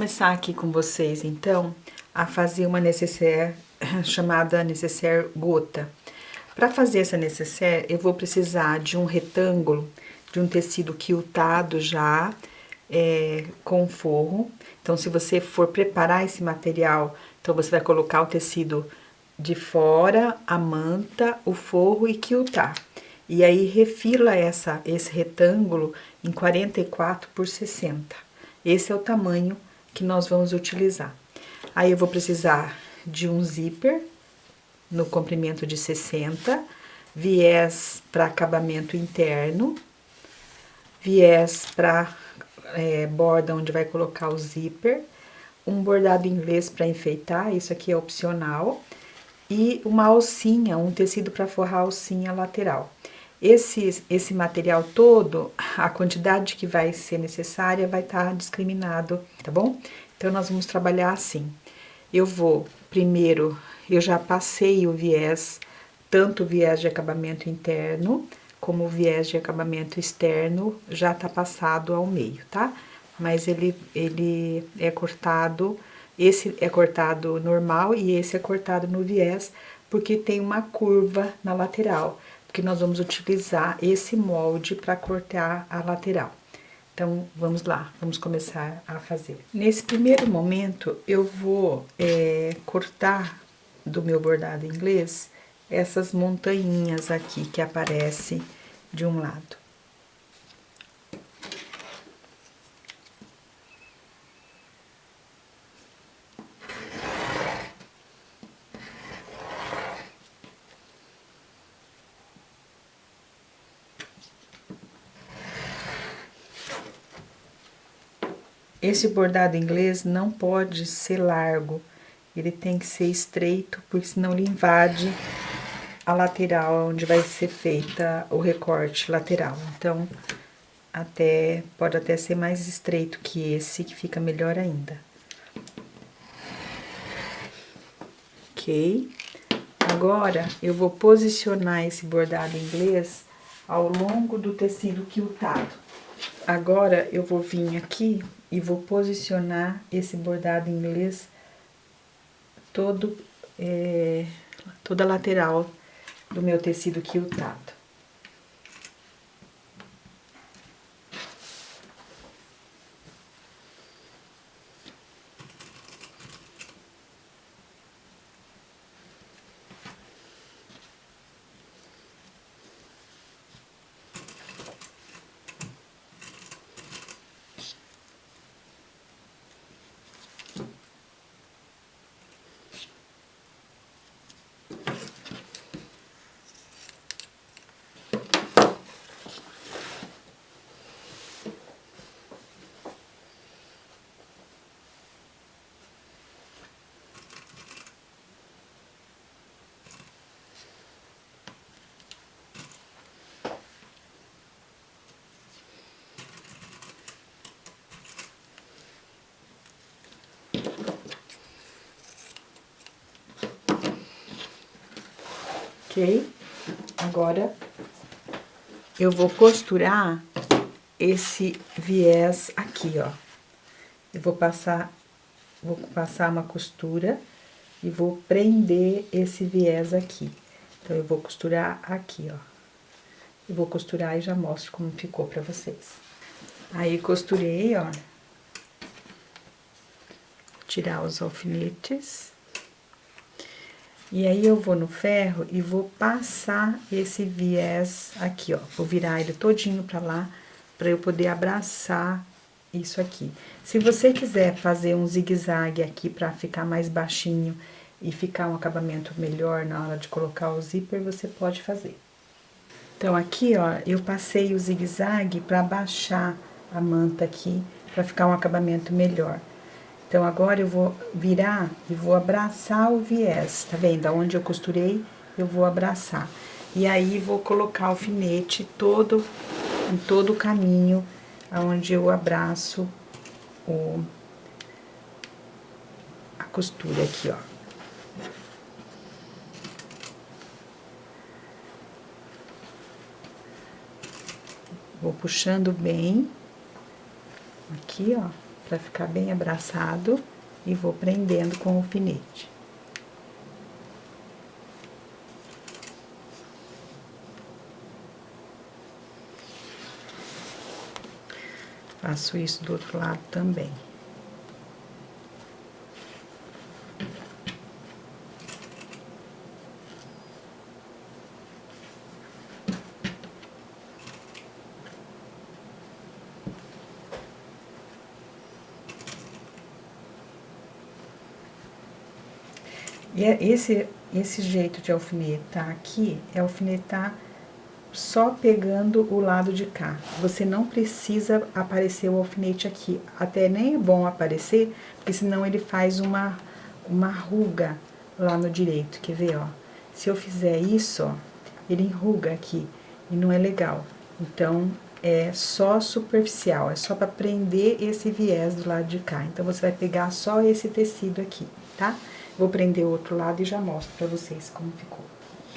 começar aqui com vocês, então, a fazer uma nécessaire chamada nécessaire gota. Para fazer essa nécessaire, eu vou precisar de um retângulo, de um tecido quiltado já, com forro. Então, se você for preparar esse material, então você vai colocar o tecido de fora, a manta, o forro e quiltar. E aí, refila esse retângulo em 44 por 60. Esse é o tamanho que nós vamos utilizar. Aí, eu vou precisar de um zíper no comprimento de 60, viés para acabamento interno, viés para borda onde vai colocar o zíper, um bordado inglês para enfeitar, isso aqui é opcional, e uma alcinha, um tecido para forrar a alcinha lateral. Esse material todo, a quantidade que vai ser necessária vai estar discriminado, tá bom? Então, nós vamos trabalhar assim. Eu vou, primeiro, eu já passei o viés, tanto o viés de acabamento interno, como o viés de acabamento externo, já tá passado ao meio, tá? Mas ele é cortado, esse é cortado normal e esse é cortado no viés, porque tem uma curva na lateral, porque nós vamos utilizar esse molde para cortar a lateral. Então, vamos lá, vamos começar a fazer. Nesse primeiro momento, eu vou cortar do meu bordado inglês essas montanhas aqui que aparecem de um lado. Esse bordado inglês não pode ser largo, ele tem que ser estreito, porque senão ele invade a lateral onde vai ser feita o recorte lateral. Então, pode até ser mais estreito que esse, que fica melhor ainda. Ok? Agora, eu vou posicionar esse bordado inglês ao longo do tecido quiltado. Agora, eu vou vir aqui e vou posicionar esse bordado inglês toda a lateral do meu tecido quiltado. Ok? Agora, eu vou costurar esse viés aqui, ó. Eu vou passar uma costura e vou prender esse viés aqui. Então, eu vou costurar aqui, ó. Eu vou costurar e já mostro como ficou pra vocês. Aí, costurei, ó. Tirar os alfinetes. E aí, eu vou no ferro e vou passar esse viés aqui, ó. Vou virar ele todinho pra lá, pra eu poder abraçar isso aqui. Se você quiser fazer um zigue-zague aqui pra ficar mais baixinho e ficar um acabamento melhor na hora de colocar o zíper, você pode fazer. Então, aqui, ó, eu passei o zigue-zague pra baixar a manta aqui, pra ficar um acabamento melhor. Então, agora eu vou virar e vou abraçar o viés, tá vendo? Aonde eu costurei, eu vou abraçar. E aí, vou colocar o alfinete em todo o caminho aonde eu abraço a costura aqui, ó. Vou puxando bem, aqui, ó. para ficar bem abraçado e vou prendendo com o alfinete. Faço isso do outro lado também. E esse jeito de alfinetar aqui é alfinetar só pegando o lado de cá. Você não precisa aparecer o alfinete aqui. Até nem é bom aparecer, porque senão ele faz uma ruga lá no direito. Quer ver, ó? Se eu fizer isso, ó, ele enruga aqui e não é legal. Então, é só superficial, é só para prender esse viés do lado de cá. Então, você vai pegar só esse tecido aqui, tá? Vou prender o outro lado e já mostro pra vocês como ficou.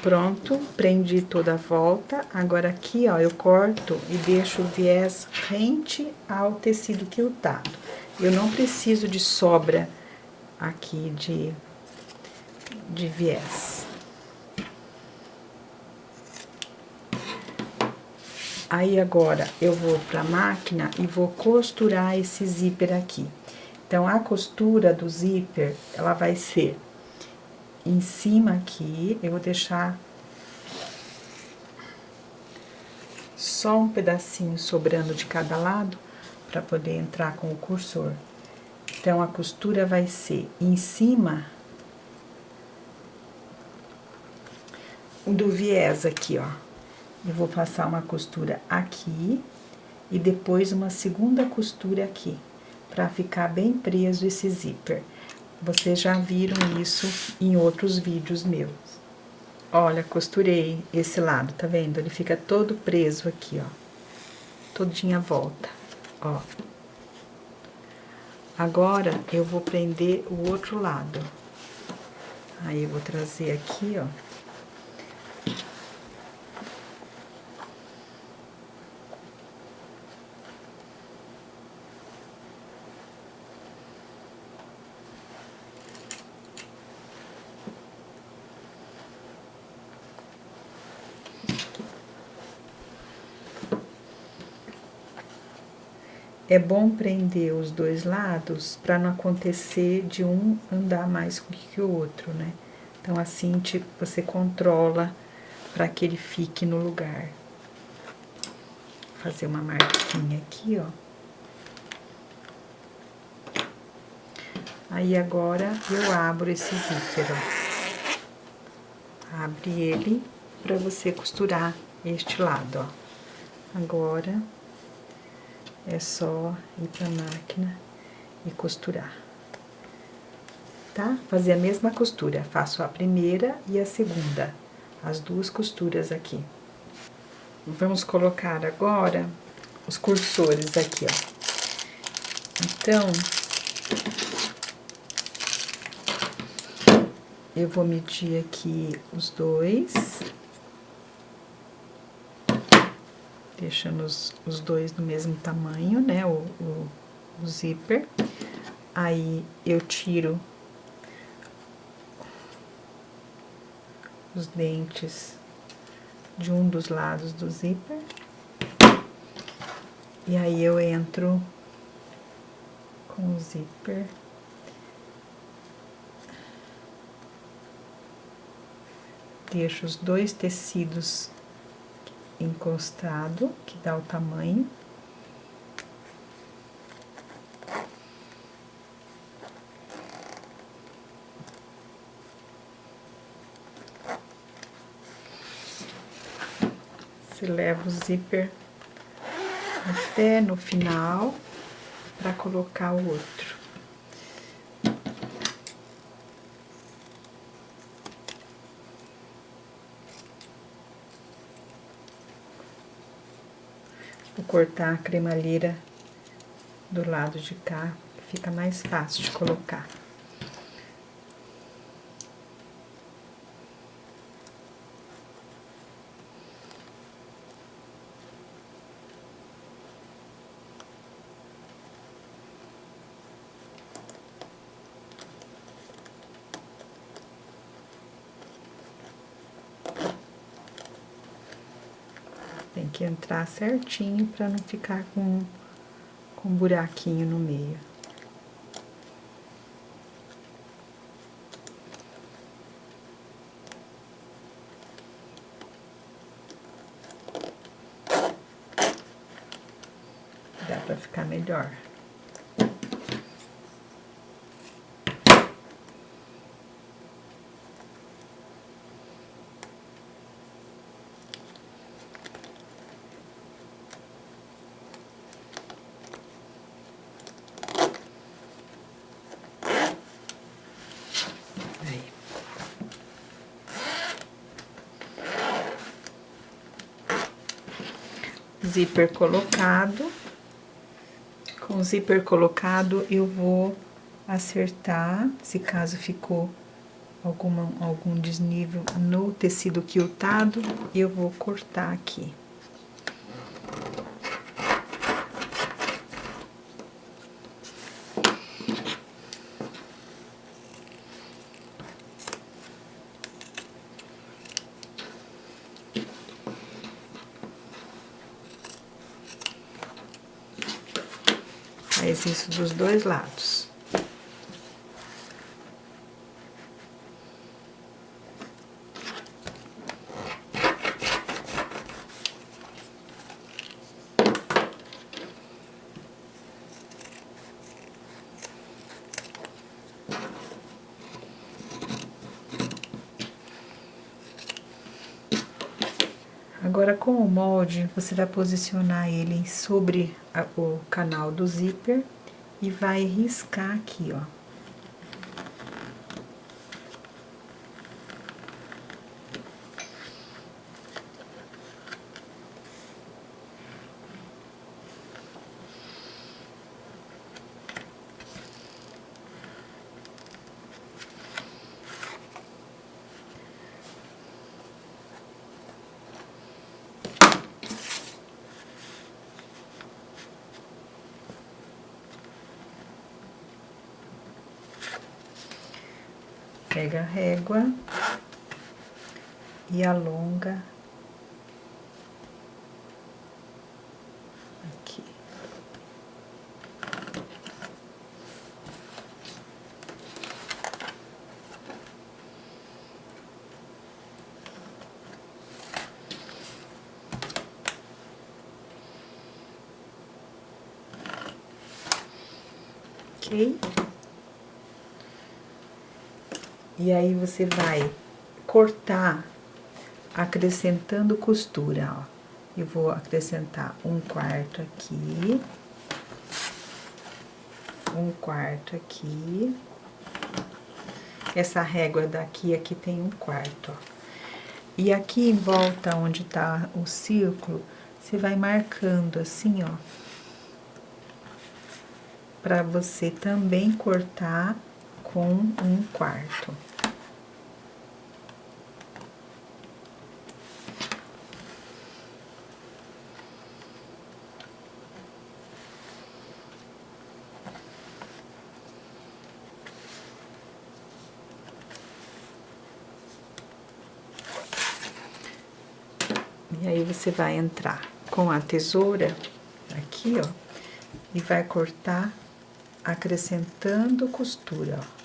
Pronto, prendi toda a volta. Agora aqui, ó, eu corto e deixo o viés rente ao tecido quiltado. Eu não preciso de sobra aqui de viés. Aí agora eu vou pra máquina e vou costurar esse zíper aqui. Então, a costura do zíper, ela vai ser em cima aqui, eu vou deixar só um pedacinho sobrando de cada lado, para poder entrar com o cursor. Então, a costura vai ser em cima do viés aqui, ó. Eu vou passar uma costura aqui e depois uma segunda costura aqui, para ficar bem preso esse zíper. Vocês já viram isso em outros vídeos meus. Olha, costurei esse lado, tá vendo? Ele fica todo preso aqui, ó. Todinha a volta, ó. Agora, eu vou prender o outro lado. Aí, eu vou trazer aqui, ó. É bom prender os dois lados para não acontecer de um andar mais que o outro, né? Então, assim, tipo, você controla para que ele fique no lugar. Vou fazer uma marquinha aqui, ó. Aí, agora, eu abro esse zíper, ó. Abre ele para você costurar este lado, ó. Agora, é só ir pra máquina e costurar, tá? Fazer a mesma costura, faço a primeira e a segunda, as duas costuras aqui. Vamos colocar agora os cursores aqui, ó. Então, eu vou medir aqui os dois, deixando os dois do mesmo tamanho, né, o zíper. Aí, eu tiro os dentes de um dos lados do zíper. E aí, eu entro com o zíper. Deixo os dois tecidos encostado, que dá o tamanho. Você leva o zíper até no final para colocar o outro. Vou cortar a cremalheira do lado de cá, fica mais fácil de colocar. Tem que entrar certinho para não ficar com um buraquinho no meio. Dá para ficar melhor. Zíper colocado. Com o zíper colocado, eu vou acertar, se caso ficou algum desnível no tecido quiltado, eu vou cortar aqui. Faz isso dos dois lados. Agora, com o molde, você vai posicionar ele sobre o canal do zíper e vai riscar aqui, ó. Pega a régua e alonga aqui. Ok? E aí, você vai cortar acrescentando costura, ó. Eu vou acrescentar 1/4 aqui. 1/4 aqui. Essa régua daqui, aqui tem 1/4, ó. E aqui em volta, onde tá o círculo, você vai marcando assim, ó. Pra você também cortar com 1/4. E aí, você vai entrar com a tesoura aqui, ó, e vai cortar acrescentando costura, ó.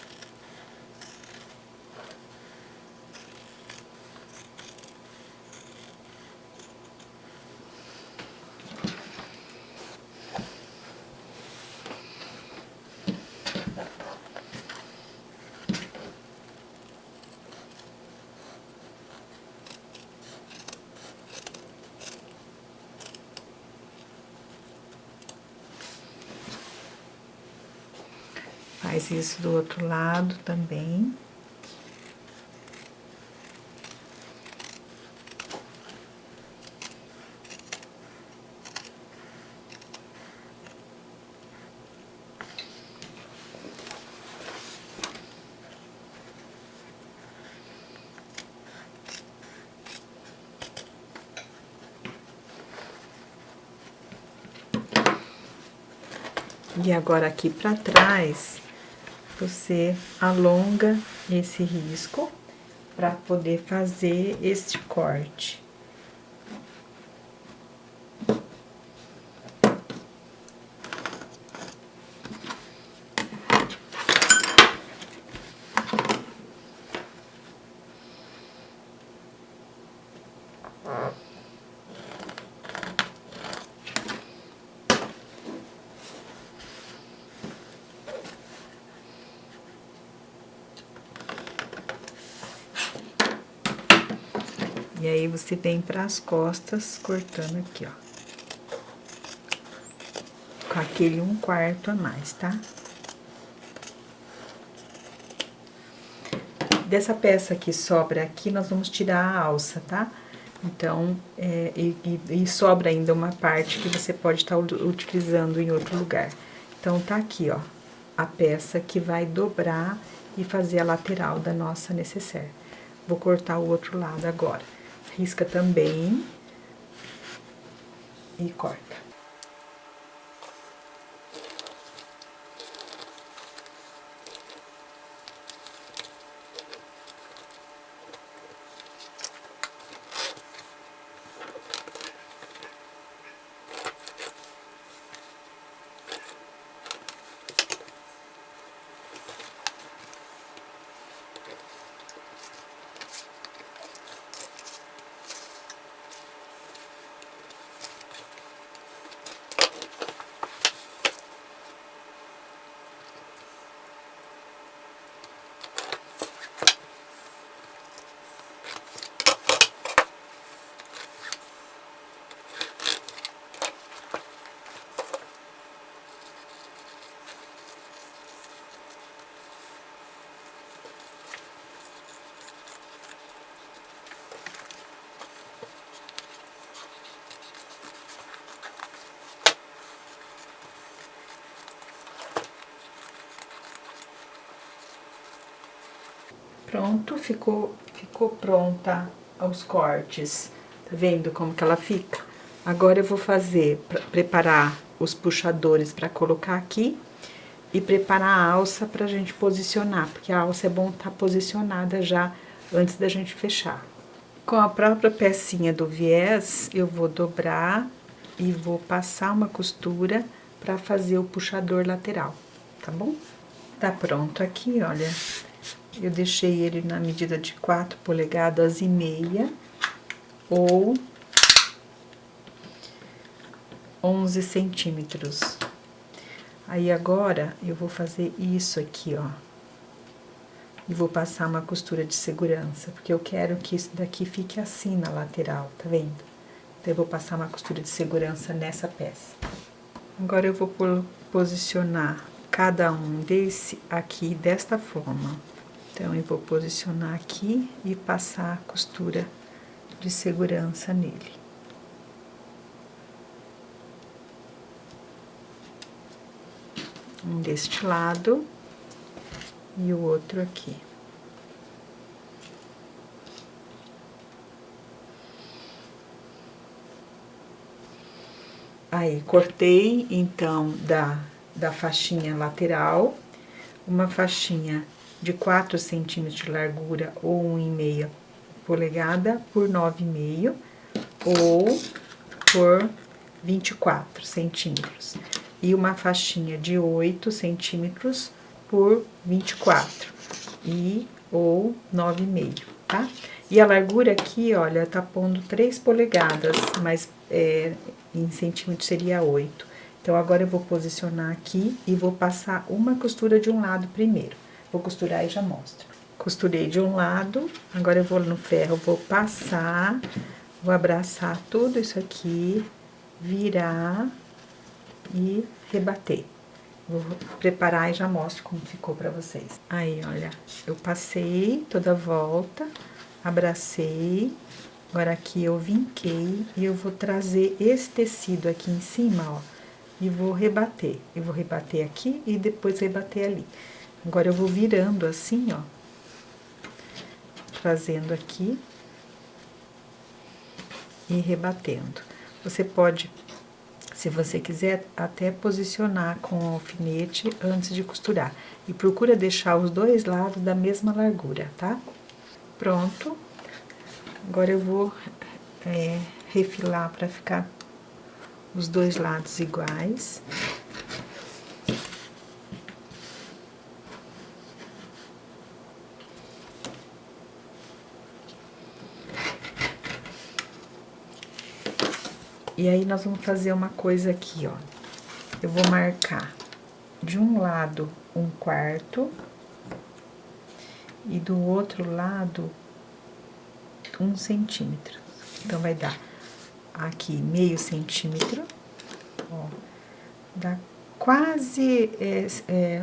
Faz isso do outro lado também. E agora, aqui pra trás, você alonga esse risco para poder fazer este corte. E aí, você vem para as costas, cortando aqui, ó. Com aquele 1/4 a mais, tá? Dessa peça que sobra aqui, nós vamos tirar a alça, tá? Então, e sobra ainda uma parte que você pode estar utilizando em outro lugar. Então, tá aqui, ó, a peça que vai dobrar e fazer a lateral da nossa necessaire. Vou cortar o outro lado agora. Risca também e corta. Pronto, ficou pronta os cortes. Tá vendo como que ela fica? Agora eu vou preparar os puxadores para colocar aqui e preparar a alça pra gente posicionar, porque a alça é bom estar posicionada já antes da gente fechar. Com a própria pecinha do viés, eu vou dobrar e vou passar uma costura para fazer o puxador lateral, tá bom? Tá pronto aqui, olha. Eu deixei ele na medida de 4 polegadas e meia ou 11 centímetros. Aí agora eu vou fazer isso aqui, ó. E vou passar uma costura de segurança, porque eu quero que isso daqui fique assim na lateral, tá vendo? Então eu vou passar uma costura de segurança nessa peça. Agora eu vou posicionar cada um desse aqui desta forma. Então, eu vou posicionar aqui e passar a costura de segurança nele. Um deste lado e o outro aqui. Aí, cortei, então, da faixinha lateral, uma faixinha de 4 centímetros de largura ou 1,5 polegada por 9,5 ou por 24 centímetros. E uma faixinha de 8 centímetros por 24 ou 9,5, tá? E a largura aqui, olha, tá pondo 3 polegadas, mas em centímetros seria 8. Então, agora eu vou posicionar aqui e vou passar uma costura de um lado primeiro. Vou costurar e já mostro. Costurei de um lado, agora eu vou no ferro, vou passar, vou abraçar tudo isso aqui, virar e rebater. Vou preparar e já mostro como ficou pra vocês. Aí, olha, eu passei toda a volta, abracei, agora aqui eu vinquei e eu vou trazer esse tecido aqui em cima, ó, e vou rebater. Eu vou rebater aqui e depois rebater ali. Agora eu vou virando assim, ó, trazendo aqui e rebatendo. Você pode, se você quiser, até posicionar com o alfinete antes de costurar. E procura deixar os dois lados da mesma largura, tá? Pronto. Agora eu vou refilar para ficar os dois lados iguais. E aí, nós vamos fazer uma coisa aqui, ó. Eu vou marcar de um lado 1/4 e do outro lado 1 centímetro. Então, vai dar aqui meio centímetro, ó, dá quase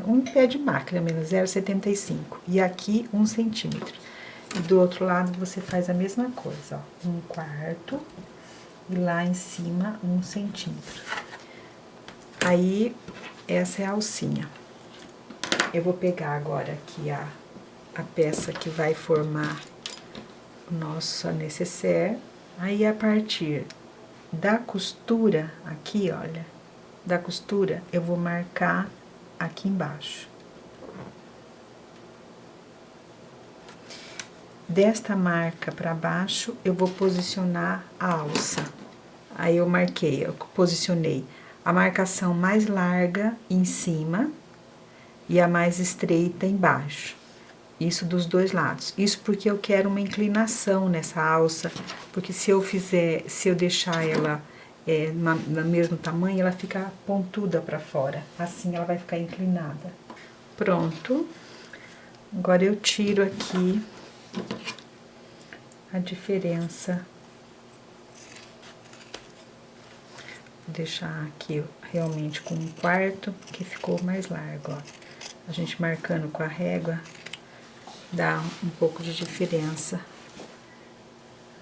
um pé de máquina, menos 0,75. E aqui 1 centímetro. E do outro lado você faz a mesma coisa, ó, 1/4 e lá em cima 1 centímetro. Aí, essa é a alcinha. Eu vou pegar agora aqui a peça que vai formar o nosso nécessaire. Aí, a partir da costura, aqui, olha, da costura, eu vou marcar aqui embaixo. Desta marca para baixo, eu vou posicionar a alça. Aí, eu marquei, eu posicionei a marcação mais larga em cima e a mais estreita embaixo. Isso dos dois lados. Isso porque eu quero uma inclinação nessa alça, porque se eu deixar ela no mesmo tamanho, ela fica pontuda para fora. Assim ela vai ficar inclinada. Pronto. Agora eu tiro aqui a diferença. Vou deixar aqui realmente com 1/4, que ficou mais largo, ó. A gente marcando com a régua, dá um pouco de diferença.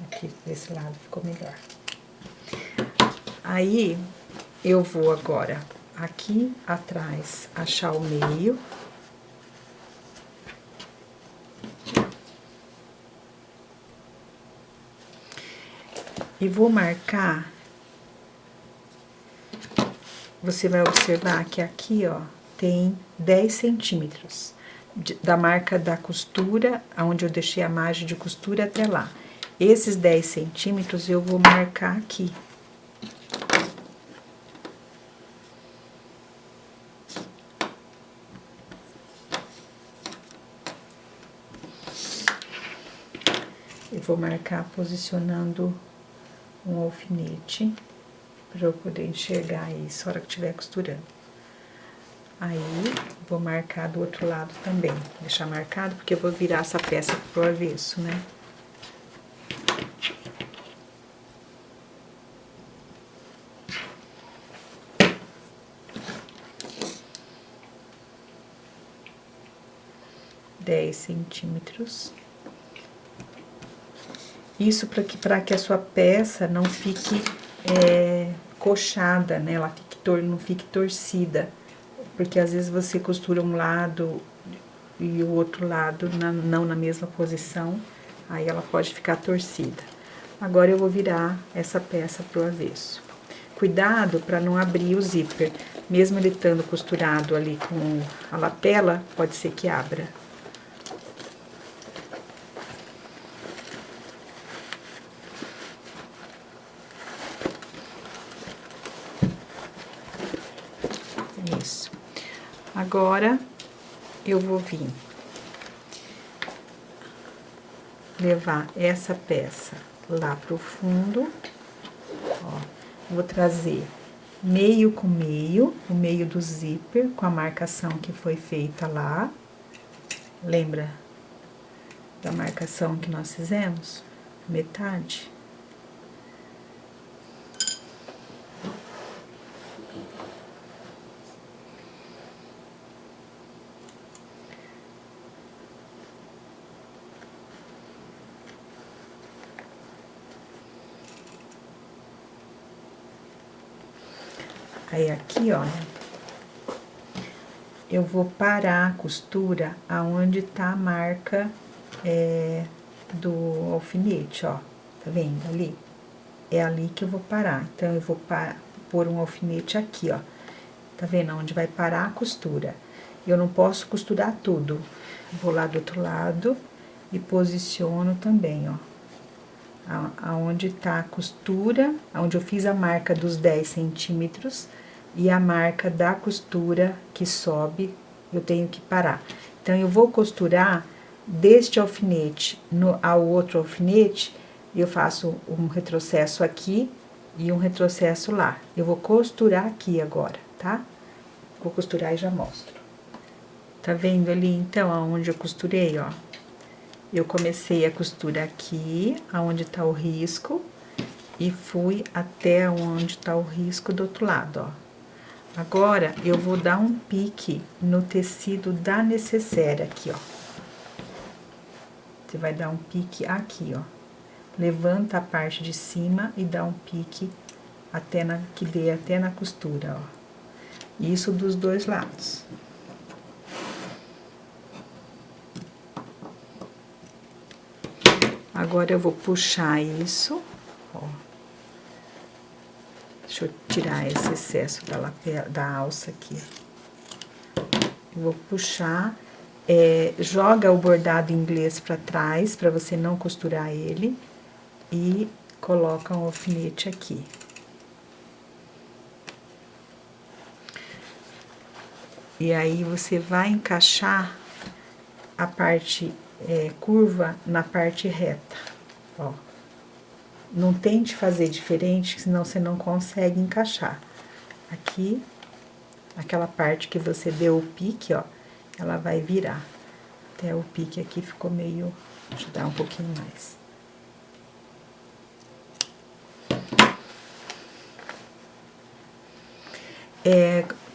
Aqui desse lado ficou melhor. Aí, eu vou agora aqui atrás achar o meio. E vou marcar. Você vai observar que aqui, ó, tem 10 centímetros da marca da costura, onde eu deixei a margem de costura até lá. Esses 10 centímetros eu vou marcar aqui. Eu vou marcar posicionando um alfinete para eu poder enxergar isso na hora que estiver costurando. Aí, vou marcar do outro lado também. Vou deixar marcado porque eu vou virar essa peça pro avesso, né? ,10 centímetros. Isso para que a sua peça não fique coxada, né? Ela não fique torcida. Porque às vezes você costura um lado e o outro lado não na mesma posição, aí ela pode ficar torcida. Agora eu vou virar essa peça pro avesso. Cuidado para não abrir o zíper. Mesmo ele estando costurado ali com a lapela, pode ser que abra. Isso. Agora, eu vou vir levar essa peça lá pro fundo, ó. Vou trazer meio com meio, o meio do zíper, com a marcação que foi feita lá. Lembra da marcação que nós fizemos? Metade. Aí, aqui, olha, eu vou parar a costura aonde tá a marca do alfinete, ó. Tá vendo ali? É ali que eu vou parar. Então, eu vou pôr um alfinete aqui, ó. Tá vendo? Onde vai parar a costura. Eu não posso costurar tudo. Vou lá do outro lado e posiciono também, ó. Aonde tá a costura, onde eu fiz a marca dos 10 centímetros e a marca da costura que sobe, eu tenho que parar. Então, eu vou costurar deste alfinete ao outro alfinete, eu faço um retrocesso aqui e um retrocesso lá. Eu vou costurar aqui agora, tá? Vou costurar e já mostro. Tá vendo ali, então, aonde eu costurei, ó? Eu comecei a costura aqui, aonde tá o risco, e fui até onde tá o risco do outro lado, ó. Agora, eu vou dar um pique no tecido da necessaire aqui, ó. Você vai dar um pique aqui, ó. Levanta a parte de cima e dá um pique que dê até na costura, ó. Isso dos dois lados. Agora, eu vou puxar isso, ó. Deixa eu tirar esse excesso da alça aqui. Eu vou puxar, joga o bordado inglês pra trás, pra você não costurar ele, e coloca um alfinete aqui. E aí, você vai encaixar a parte curva na parte reta, ó. Não tente fazer diferente, senão você não consegue encaixar. Aqui, aquela parte que você deu o pique, ó, ela vai virar. Até o pique aqui ficou meio... Deixa eu dar um pouquinho mais.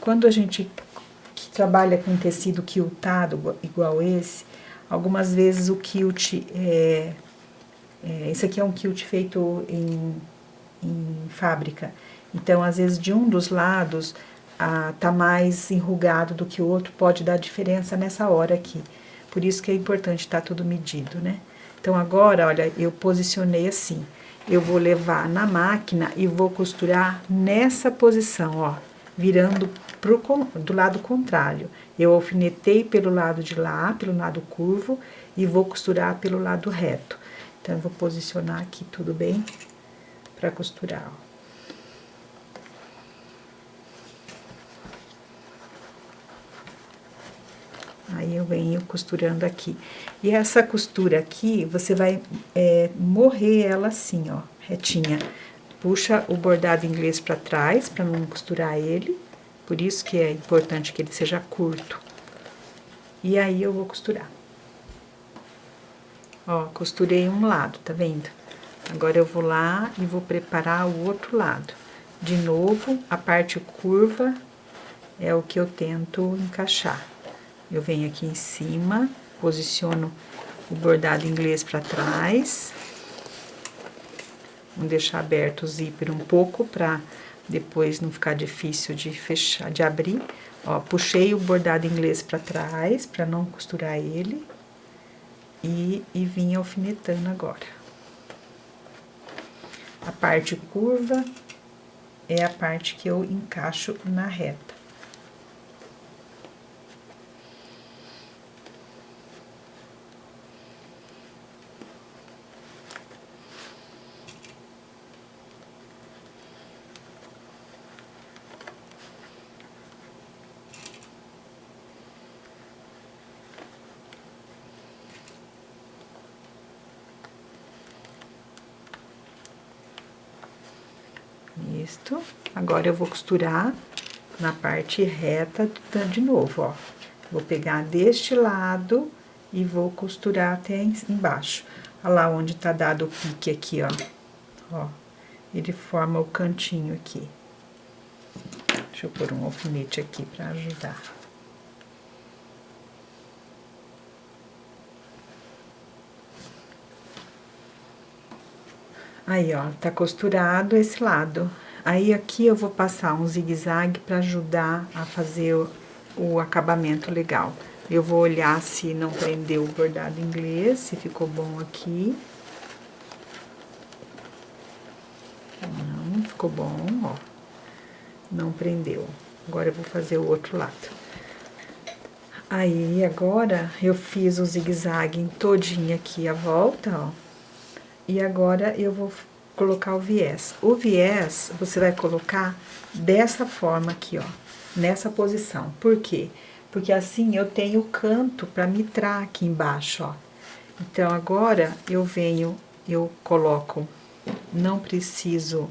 Quando a gente trabalha com tecido quiltado, igual esse, algumas vezes o quilt esse aqui é um quilt feito em fábrica. Então, às vezes, de um dos lados tá mais enrugado do que o outro, pode dar diferença nessa hora aqui. Por isso que é importante estar tudo medido, né? Então, agora, olha, eu posicionei assim. Eu vou levar na máquina e vou costurar nessa posição, ó, virando do lado contrário. Eu alfinetei pelo lado de lá, pelo lado curvo, e vou costurar pelo lado reto. Então, eu vou posicionar aqui tudo bem pra costurar, ó. Aí, eu venho costurando aqui. E essa costura aqui, você vai morrer ela assim, ó, retinha. Puxa o bordado inglês pra trás, pra não costurar ele. Por isso que é importante que ele seja curto. E aí, eu vou costurar. Ó, costurei um lado, tá vendo? Agora, eu vou lá e vou preparar o outro lado. De novo, a parte curva é o que eu tento encaixar. Eu venho aqui em cima, posiciono o bordado inglês pra trás. Vamos deixar aberto o zíper um pouco pra depois não ficar difícil de fechar, de abrir. Ó, puxei o bordado inglês pra trás, pra não costurar ele. E vim alfinetando agora. A parte curva é a parte que eu encaixo na reta. Isto. Agora, eu vou costurar na parte reta de novo, ó. Vou pegar deste lado e vou costurar até embaixo. Olha lá onde tá dado o pique aqui, ó. Ó, ele forma o cantinho aqui. Deixa eu pôr um alfinete aqui pra ajudar. Aí, ó, tá costurado esse lado. Aí, aqui eu vou passar um zigue-zague pra ajudar a fazer o acabamento legal. Eu vou olhar se não prendeu o bordado inglês, se ficou bom aqui. Não, ficou bom, ó. Não prendeu. Agora, eu vou fazer o outro lado. Aí, agora, eu fiz o zigue-zague todinho aqui à volta, ó. E agora, eu vou colocar o viés. O viés, você vai colocar dessa forma aqui, ó. Nessa posição. Por quê? Porque assim, eu tenho o canto pra mitrar aqui embaixo, ó. Então, agora, eu coloco... Não preciso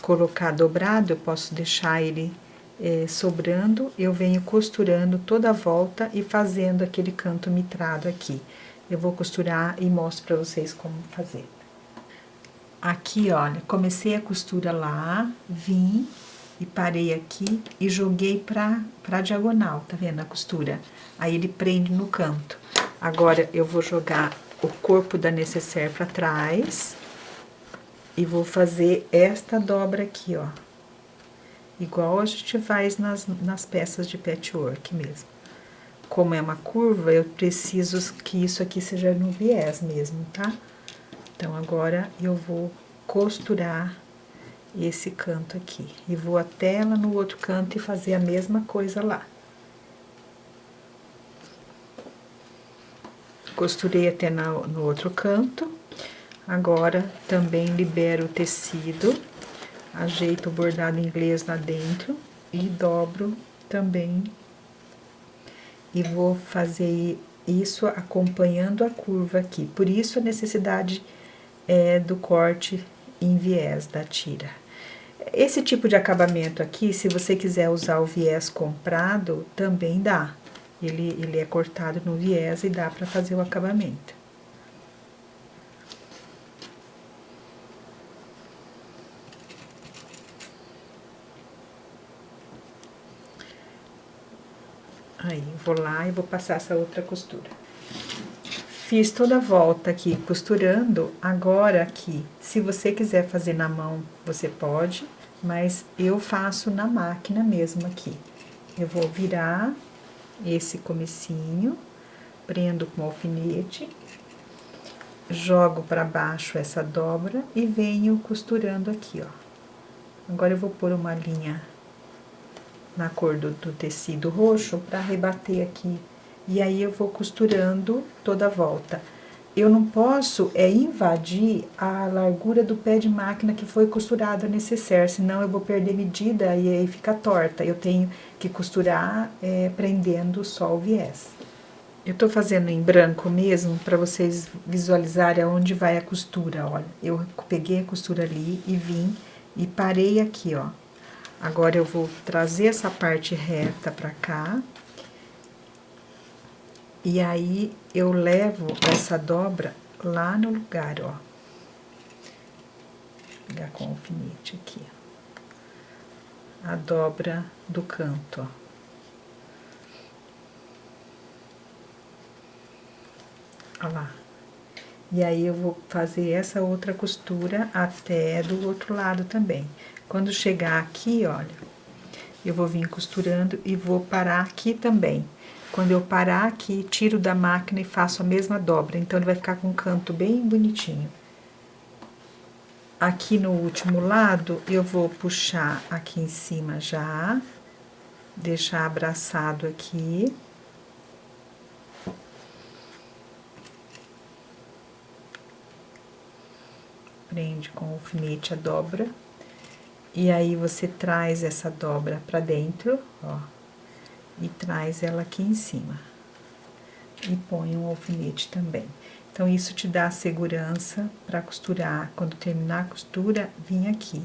colocar dobrado, eu posso deixar ele sobrando, eu venho costurando toda a volta e fazendo aquele canto mitrado aqui. Eu vou costurar e mostro pra vocês como fazer. Aqui, olha, comecei a costura lá, vim e parei aqui e joguei pra diagonal, tá vendo a costura? Aí ele prende no canto. Agora, eu vou jogar o corpo da necessaire pra trás e vou fazer esta dobra aqui, ó. Igual a gente faz nas peças de patchwork mesmo. Como é uma curva, eu preciso que isso aqui seja no viés mesmo, tá? Então, agora eu vou costurar esse canto aqui. E vou até lá no outro canto e fazer a mesma coisa lá. Costurei até no outro canto. Agora, também libero o tecido, ajeito o bordado inglês lá dentro e dobro também. E vou fazer isso acompanhando a curva aqui. Por isso, a necessidade do corte em viés da tira. Esse tipo de acabamento aqui, se você quiser usar o viés comprado, também dá. Ele é cortado no viés e dá para fazer o acabamento. Aí, vou lá e vou passar essa outra costura. Fiz toda a volta aqui costurando, agora aqui, se você quiser fazer na mão, você pode, mas eu faço na máquina mesmo aqui. Eu vou virar esse comecinho, prendo com alfinete, jogo para baixo essa dobra e venho costurando aqui, ó. Agora eu vou pôr uma linha na cor do tecido roxo para rebater aqui. E aí eu vou costurando toda a volta. Eu não posso invadir a largura do pé de máquina que foi costurado a necessaire, senão eu vou perder medida e aí fica torta. Eu tenho que costurar prendendo só o viés. Eu tô fazendo em branco mesmo, para vocês visualizarem aonde vai a costura, olha. Eu peguei a costura ali e vim e parei aqui, ó. Agora eu vou trazer essa parte reta pra cá. E aí, eu levo essa dobra lá no lugar, ó. Vou pegar com o alfinete aqui, ó. A dobra do canto, ó. Olha lá. E aí, eu vou fazer essa outra costura até do outro lado também. Quando chegar aqui, olha, eu vou vir costurando e vou parar aqui também. Quando eu parar aqui, tiro da máquina e faço a mesma dobra. Então, ele vai ficar com um canto bem bonitinho. Aqui no último lado, eu vou puxar aqui em cima já. Deixar abraçado aqui. Prende com o alfinete a dobra. E aí, você traz essa dobra pra dentro, ó. E traz ela aqui em cima. E põe um alfinete também. Então, isso te dá segurança para costurar. Quando terminar a costura, vim aqui.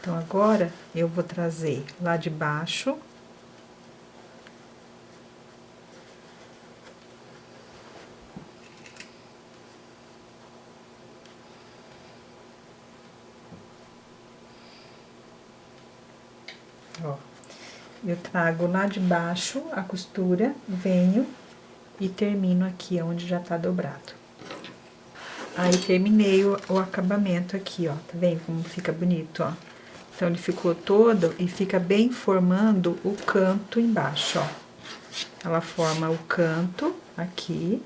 Então, agora, eu vou trazer lá de baixo. Ó. Eu trago lá de baixo a costura, venho e termino aqui onde já tá dobrado. Aí, terminei o acabamento aqui, ó. Tá vendo como fica bonito, ó? Então, ele ficou todo e fica bem formando o canto embaixo, ó. Ela forma o canto aqui.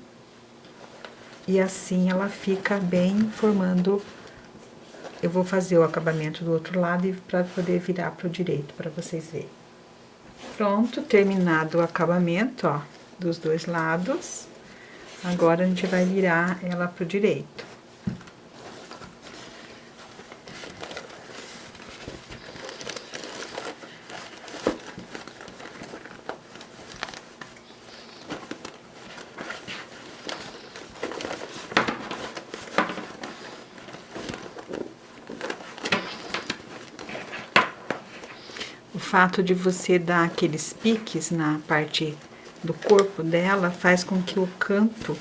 E assim, ela fica bem formando. Eu vou fazer o acabamento do outro lado pra poder virar pro direito, pra vocês verem. Pronto, terminado o acabamento, ó, dos dois lados. Agora, a gente vai virar ela pro direito. fato de você dar aqueles piques na parte do corpo dela faz com que o canto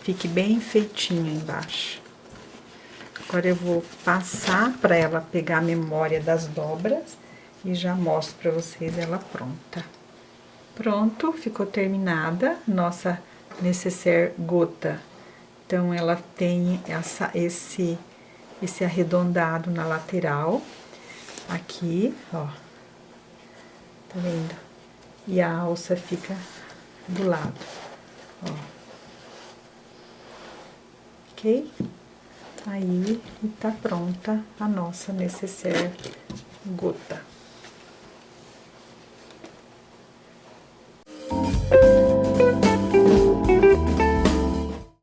fique bem feitinho embaixo. Agora eu vou passar para ela pegar a memória das dobras e já mostro para vocês ela pronta. Pronto, ficou terminada nossa necessaire gota. Então, ela tem esse arredondado na lateral, aqui, ó, tá vendo? E a alça fica do lado, ó. Ok? Aí, tá pronta a nossa necessaire gota.